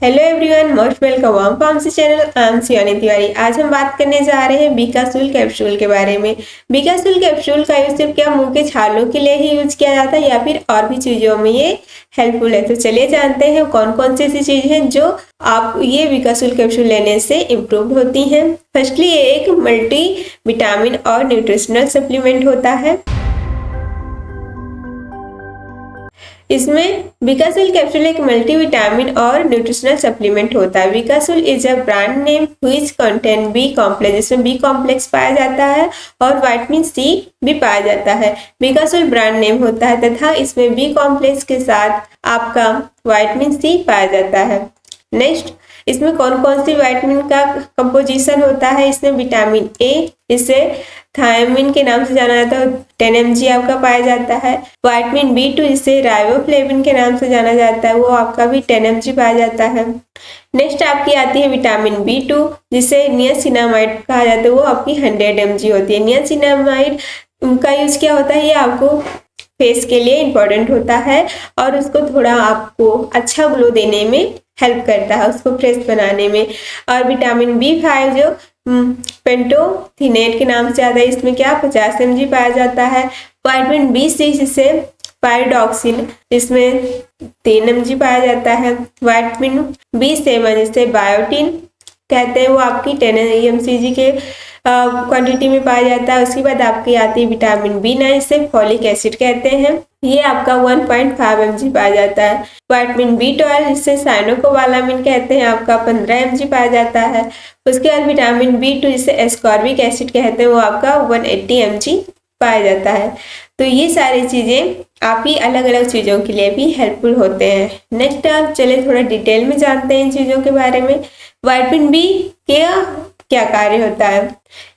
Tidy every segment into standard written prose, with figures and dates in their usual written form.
Hello everyone, most welcome home pharmacy channel. I am Shivani Tiwari. आज हम बात करने जा रहे हैं बीकासुल कैप्सूल के बारे में। बीकासुल कैप्सूल का यूज सिर्फ क्या मुंह के छालों के लिए ही यूज किया जाता है या फिर और भी चीजों में ये हेल्पफुल है? तो चलिए जानते हैं कौन कौन सी ऐसी चीजें हैं जो आप ये बीकासुल कैप्सूल लेने से इम्प्रूव होती हैं। फर्स्टली ये एक मल्टी विटामिन और न्यूट्रिशनल सप्लीमेंट होता है। इसमें बीकासुल कैप्सूल एक मल्टीविटामिन और न्यूट्रिशनल सप्लीमेंट होता है। Becosules is a brand name which contain B complex, जिसमें बी कॉम्प्लेक्स पाया जाता है और विटामिन सी भी पाया जाता है। बीकासुल ब्रांड नेम होता है तथा इसमें बी कॉम्प्लेक्स के साथ आपका विटामिन सी पाया जाता है। नेक्स्ट, इसमें कौन कौन सी विटामिन का कंपोजिशन होता है? इसमें विटामिन ए, इसे थायमिन के नाम से जाना जाता है, 10 mg आपका पाया जाता है। विटामिन B2 जिसे राइबोफ्लेविन के नाम से जाना जाता है, वो आपका भी 10 mg पाया जाता है। नेक्स्ट आपकी आती है विटामिन B2 जिसे नियासिनामाइड कहा जाता है, वो आपकी 100 mg होती है। नियासिनामाइड का यूज क्या होता है? ये आपको फेस के लिए इम्पोर्टेंट होता है और उसको थोड़ा आपको अच्छा ग्लो देने में हेल्प करता है, उसको फ्रेश बनाने में। और विटामिन B5 जो पेंटोथीनेट के नाम से आता है, इसमें क्या 50 mg पाया जाता है। विटामिन B6 जिसे पायरोडॉक्सिन, इसमें 3 mg पाया जाता है। विटामिन B7 जिसे बायोटिन कहते हैं, वो आपकी 10 mg के क्वांटिटी में पाया जाता है। उसके बाद आपकी आती है विटामिन B9 जिसे फॉलिक एसिड कहते हैं, ये आपका 1.5 mg पाया जाता है। विटामिन B12 जिसे साइनोकोबालामिन कहते हैं, आपका 15 mg पाया जाता है। उसके बाद विटामिन B2 जिसे एस्कॉर्बिक एसिड कहते हैं, वो आपका 180 mg पाया जाता है। तो ये सारी चीजें आपकी अलग अलग चीजों के लिए भी हेल्पफुल होते हैं। नेक्स्ट आप चले थोड़ा डिटेल में जानते हैं इन चीजों के बारे में। विटामिन बी क्या कार्य होता है?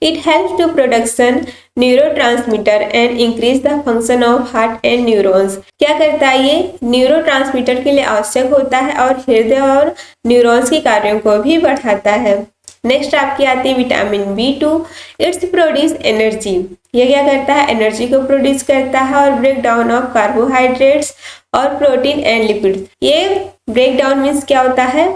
It helps to production neurotransmitter and increase the function of heart and neurons. क्या करता है? ये न्यूरोट्रांसमीटर के लिए आवश्यक होता है और हृदय और न्यूरॉन्स के कार्यों को भी बढ़ाता है। नेक्स्ट आपकी आती है vitamin B2। It's produce energy, ये क्या करता है? एनर्जी को प्रोड्यूस करता है और ब्रेक डाउन ऑफ कार्बोहाइड्रेट्स और प्रोटीन एंड लिपिड। ये ब्रेक डाउन मीन्स क्या होता है?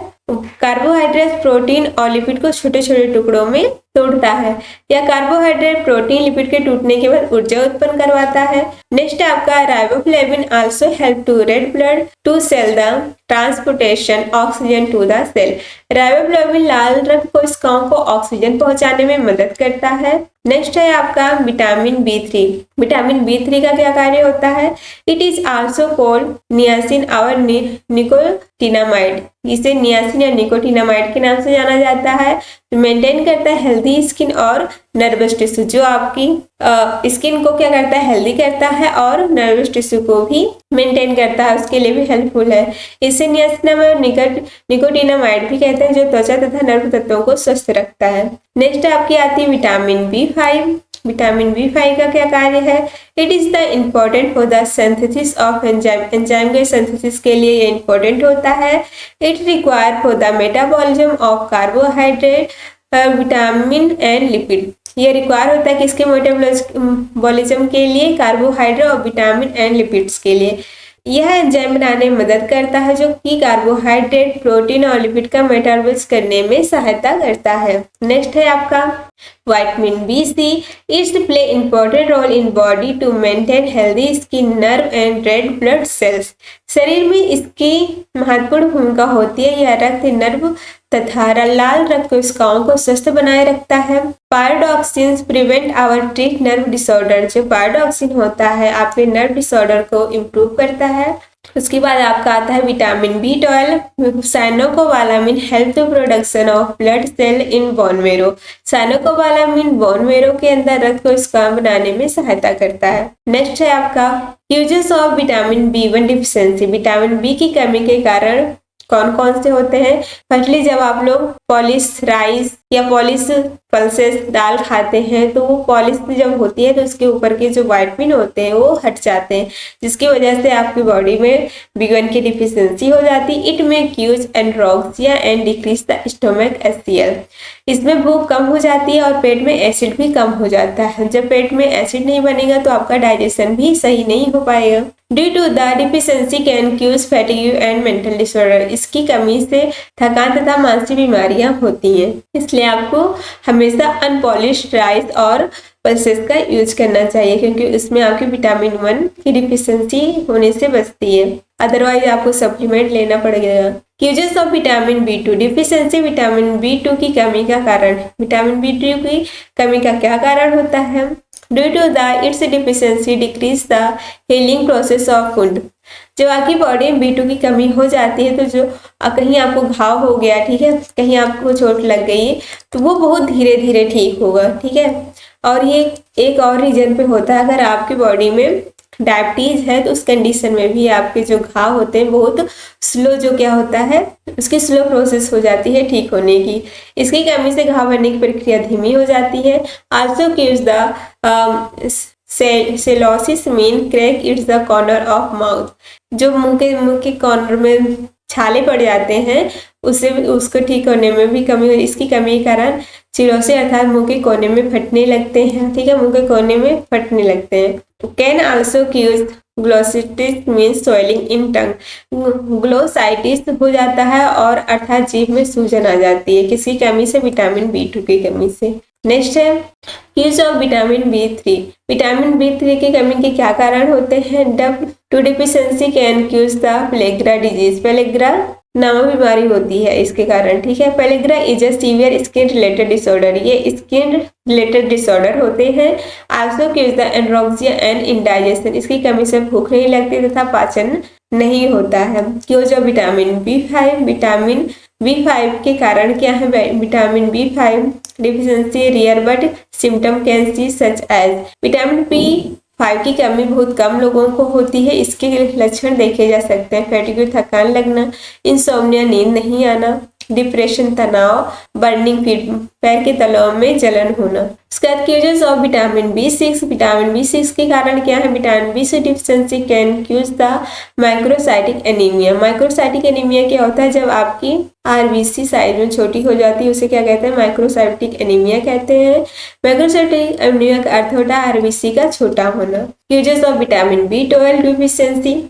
कार्बोहाइड्रेट, प्रोटीन और लिपिड को छोटे छोटे टुकड़ों में तोड़ता है। या कार्बोहाइड्रेट, प्रोटीन, लिपिड के टूटने के बाद ऊर्जा उत्पन्न करवाता है। नेक्स्ट आपका riboflavin also help to red blood to cell the transportation oxygen to the cell. Riboflavin लाल रक्त कोशिकाओं को ऑक्सीजन पहुंचाने में मदद करता है। नेक्स्ट है आपका विटामिन B3। विटामिन B3 का क्या कार्य होता है? It is also called niacin और निकोटिनामाइड, इसे नियासिन या निकोटिनामाइड के नाम से जाना जाता है। मेंटेन करता है हेल्दी स्किन और नर्वस टिश्यू, जो आपकी स्किन को क्या करता है? हेल्दी करता है और नर्वस टिश्यू को भी मेंटेन करता है, उसके लिए भी हेल्पफुल है। इसे नियासिनामाइड और निकोटिनामाइड भी कहते हैं, जो त्वचा तथा नर्व तत्वों को स्वस्थ रखता है। नेक्स्ट आपकी आती है विटामिन B5। विटामिन B5 का क्या कार्य है? It is the important for the synthesis of enzyme, enzyme के सिंथेसिस के लिए ये इम्पोर्टेंट होता है। It require for the metabolism of carbohydrate, vitamin and lipid. ये रिक्वायर होता है किसके मेटाबॉलिज्म के लिए? कार्बोहाइड्रेट और विटामिन एंड लिपिड्स के लिए। यह एंजाइम बनाने में मदद करता है, जो कि कार्बोहाइड्रेट, प्रोटीन और लिपिड का मेटाबॉलिज्म करने में सहायता करता है। नेक्स्ट है आपका vitamin B6। It's play important role in body to maintain healthy skin, nerve and red blood cells. शरीर में इसकी महत्वपूर्ण भूमिका होती है। यह रक्त, नर्व तथा लाल रक्त कोशिकाओं को स्वस्थ बनाए रखता है। Pyridoxine prevent our trick nerve disorder, जो पायरोडॉक्सिन होता है आपके नर्व डिसऑर्डर को इम्प्रूव करता है। उसके बाद आपका आता है vitamin B12। Cyanocobalamin help to production of blood cell in bone marrow. Cyanocobalamin bone marrow के अंदर रक्त कोशिका बनाने में सहायता करता है। नेक्स्ट है आपका uses of vitamin B1 deficiency. Vitamin B की कमी के कारण कौन कौन से होते हैं? फर्स्टली जब आप लोग पॉलिश राइस या पॉलिश पल्सेस दाल खाते हैं तो वो पॉलिश जब होती है तो उसके ऊपर के जो विटामिन होते हैं वो हट जाते हैं, जिसकी वजह से आपकी बॉडी में B1 की डिफिशियंसी हो जाती है। It may cause anorexia and decrease the stomach HCl। इसमें भूख कम हो जाती है और पेट में एसिड भी कम हो जाता है। जब पेट में एसिड नहीं बनेगा तो आपका डाइजेशन भी सही नहीं हो पाएगा। Due to the deficiency can cause fatigue and mental disorder. इसकी कमी से थकान तथा मानसिक बीमारियां होती हैं, इसलिए आपको हमेशा अनपॉलिश्ड राइस और पल्सेस का यूज करना चाहिए, क्योंकि उसमें आपकी विटामिन 1 की डिफिशियंसी होने से बचती है। अदरवाइज आपको सप्लीमेंट लेना पड़ेगा। Uses of vitamin B2 deficiency vitamin B2 की कमी का कारण। विटामिन B2 की कमी का क्या कारण होता है? Due to the its deficiency decrease the healing process of wound. जब आपकी बॉडी में B2 की कमी हो जाती है तो जो कहीं आपको घाव हो गया, ठीक है, कहीं आपको चोट लग गई, तो वो बहुत धीरे धीरे ठीक होगा, ठीक है। और ये एक और रीजन पे होता है, अगर आपकी बॉडी में डायबिटीज है तो उस कंडीशन में भी आपके जो घाव होते हैं बहुत स्लो, जो क्या होता है उसकी स्लो प्रोसेस हो जाती है ठीक होने की। इसकी कमी से घाव बनने की प्रक्रिया धीमी हो जाती है। Also gives the cheilosis mean crack it's the corner of mouth. जो मुंह के कॉर्नर में छाले पड़ जाते हैं उसको ठीक होने में भी कमी हो। इसकी कमी के कारण चिरोसिस अर्थात मुंह के कोने में फटने लगते हैं, ठीक है, मुंह के कोने में फटने लगते हैं। Can also cause glossitis means swelling in tongue. Glossitis हो जाता है और अर्थात जीभ में सूजन आ जाती है, किसकी कमी से? विटामिन B2 की कमी से। नेक्स्ट है use of vitamin B3। Vitamin B3 की कमी के क्या कारण होते हैं? D2 deficiency can cause the pellagra disease. Pellagra नामक बीमारी होती है इसके कारण, ठीक है। Pellagra is a severe skin related disorder. ये स्किन रिलेटेड डिसऑर्डर होते हैं। Also cause the anorexia and indigestion. इसकी कमी से भूख नहीं लगती तथा पाचन नहीं होता है। Qs of vitamin B5। Vitamin B5 के कारण क्या है? Vitamin B5 deficiency rare but symptom can see such as. Vitamin B5 की कमी बहुत कम लोगों को होती है। इसके लक्षण देखे जा सकते हैं: फैटिग, थकान लगना, इंसोम्निया, नींद नहीं आना, डिप्रेशन, तनाव, बर्निंग फीट, पैर के तलवों में जलन होना। उसके बाद क्यूजेस of vitamin B6। Vitamin B6 के कारण क्या है? Vitamin B6 deficiency can cause the microcytic anaemia. Microcytic anaemia क्या होता है? जब आपकी RBC साइज में छोटी हो जाती है उसे क्या कहते हैं? माइक्रोसाइटिक एनीमिया कहते हैं। माइक्रोसाइटिक एनीमिया का अर्थ होता है RBC का छोटा होना। Causes of vitamin B12 deficiency.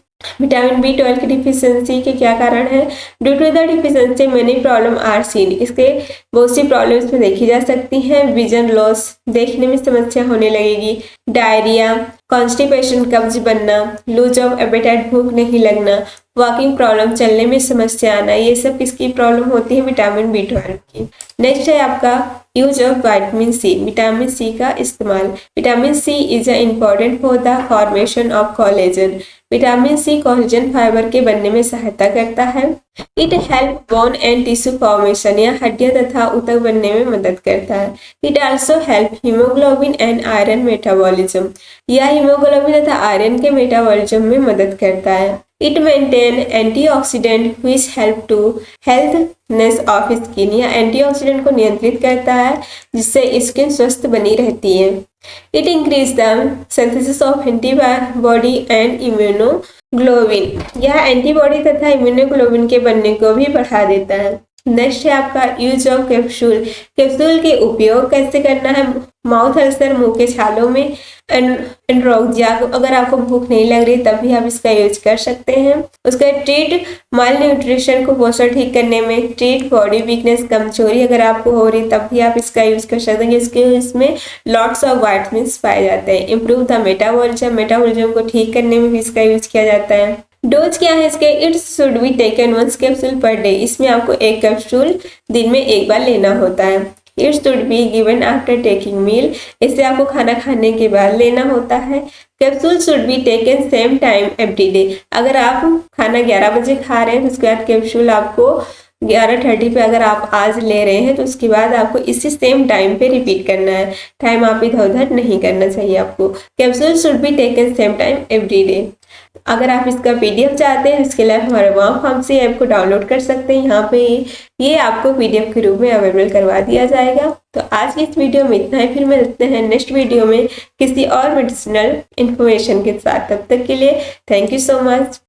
Vitamin B12 की डिफिशियंसी के क्या कारण है? Due to the deficiency many problem are seen. इसके बहुत सी प्रॉब्लम्स में देखी जा सकती हैं। विजन लॉस, देखने में समस्या होने लगेगी, डायरिया, कॉन्स्टिपेशन, कब्ज बनना, लूज ऑफ एपेटाइट, भूख नहीं लगना, वॉकिंग प्रॉब्लम, चलने में समस्या आना, ये सब किसकी प्रॉब्लम होती है? विटामिन B12 की। नेक्स्ट है आपका use of vitamin C। Vitamin C का इस्तेमाल। Vitamin C is important for the formation of collagen. Vitamin C collagen fibre के बनने में सहायता करता है। It help bone and tissue formation, या हड्डियां तथा ऊतक बनने में मदद करता है। It also help haemoglobin and iron metabolism, यह हीमोग्लोबिन तथा आयरन के मेटाबॉलिज्म में मदद करता है। It maintain antioxidant which help to हेल्थनेस of skin, या एंटीऑक्सीडेंट को नियंत्रित करता है जिससे स्किन स्वस्थ बनी रहती है। It increase the synthesis of antibody and immunoglobulin, यह एंटीबॉडी तथा इम्यूनोग्लोबिन के बनने को भी बढ़ा देता है। नेक्स्ट है आपका यूज ऑफ कैप्सूल। कैप्सूल के उपयोग कैसे करना है? माउथ अल्सर, मुंह के छालों में एनोरेक्सिया, अगर आपको भूख नहीं लग रही तब भी आप इसका यूज कर सकते हैं। उसका ट्रीट माल न्यूट्रिशन को पोषण ठीक करने में, ट्रीट बॉडी वीकनेस, कमजोरी अगर आपको हो रही तब भी आप इसका यूज कर सकते हैं। इसमें लॉट्स ऑफ विटामिन्स पाए जाते हैं। इम्प्रूव द मेटाबॉलिज्म, मेटाबॉलिज्म को ठीक करने में भी इसका यूज किया जाता है। डोज क्या है इसके? It should be taken 1 capsule per day. इसमें आपको 1 कैप्सूल दिन में एक बार लेना होता है। It should be given after taking meal, इसे आपको खाना खाने के बाद लेना होता है। Capsule should be taken same time every day. अगर आप खाना 11 बजे खा रहे हैं तो उसके बाद कैप्सूल आपको 11:30 पे अगर आप आज ले रहे हैं तो उसके बाद आपको इसी सेम टाइम पे रिपीट करना है। टाइम आप इधर उधर नहीं करना चाहिए आपको। Capsule should be taken same time every day. अगर आप इसका PDF चाहते हैं इसके लिए आप हमारे वाम फार्मेसी ऐप को डाउनलोड कर सकते हैं। यहाँ पे ये आपको PDF के रूप में अवेलेबल करवा दिया जाएगा। तो आज की इस वीडियो में इतना ही, फिर मिलते हैं नेक्स्ट वीडियो में किसी और मेडिसिनल इंफॉर्मेशन के साथ। तब तक के लिए थैंक यू सो मच।